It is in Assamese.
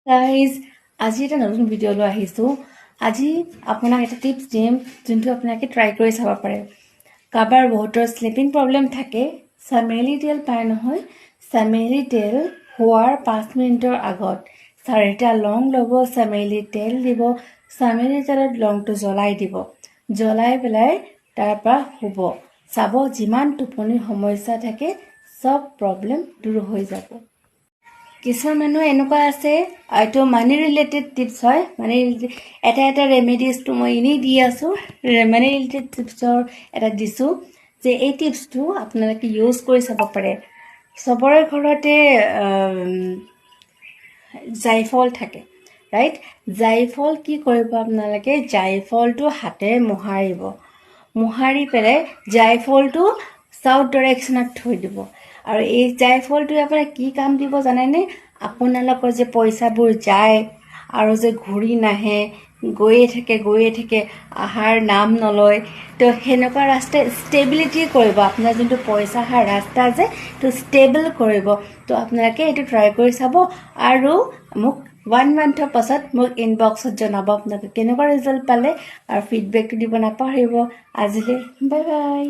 গাইজ আজি এটা নতুন ভিডিঅ' লৈ আহিছোঁ। আজি আপোনাক এটা টিপছ দিম যোনটো আপোনালোকে ট্ৰাই কৰি চাব পাৰে। কাৰোবাৰ বহুতৰ শ্লিপিং প্ৰব্লেম থাকে, চামেলি তেল পায় নহয়, চামেলি তেল হোৱাৰ 5 মিনিটৰ আগত 4টা লং ল'ব, চামেলি তেল দিব, চামেলি তেলত লংটো জ্বলাই দিব, জ্বলাই পেলাই তাৰপৰা শুব। চাব যিমান টোপনিৰ সমস্যা থাকে চব প্ৰব্লেম দূৰ হৈ যাব। কিছুমান মানুহ এনেকুৱা আছে, এইটো মানি ৰিলেটেড টিপছ হয়। মানে এটা ৰেমেডিজটো মই এনেই দি আছোঁ, মানি ৰিলেটেড টিপছৰ এটা দিছোঁ যে এই টিপছটো আপোনালোকে ইউজ কৰি চাব পাৰে। চবৰে ঘৰতে জাইফল থাকে, ৰাইট? জাইফল কি কৰিব আপোনালোকে, জাইফলটো হাতেৰে মোহাৰি পেলাই জাইফলটো চাউথ ডাইৰেকশ্যনত থৈ দিব। আৰু এই জাইফলটোৱে আপোনাক কি কাম দিব জানেনে? আপোনালোকৰ যে পইচাবোৰ যায় আৰু যে ঘূৰি নাহে, গৈয়ে থাকে, আহাৰ নাম নলয়, তো সেনেকুৱা ৰাস্তাই ষ্টেবিলিটি কৰিব। আপোনাৰ যোনটো পইচা অহাৰ ৰাস্তা যে তো ষ্টেবল কৰিব। তো আপোনালোকে এইটো ট্ৰাই কৰি চাব আৰু মোক 1 মান্থৰ পাছত মোক ইনবক্সত জনাব আপোনালোকে কেনেকুৱা ৰিজাল্ট পালে, আৰু ফিডবেকটো দিব নাপাহৰিব। আজিলৈ বাই বাই।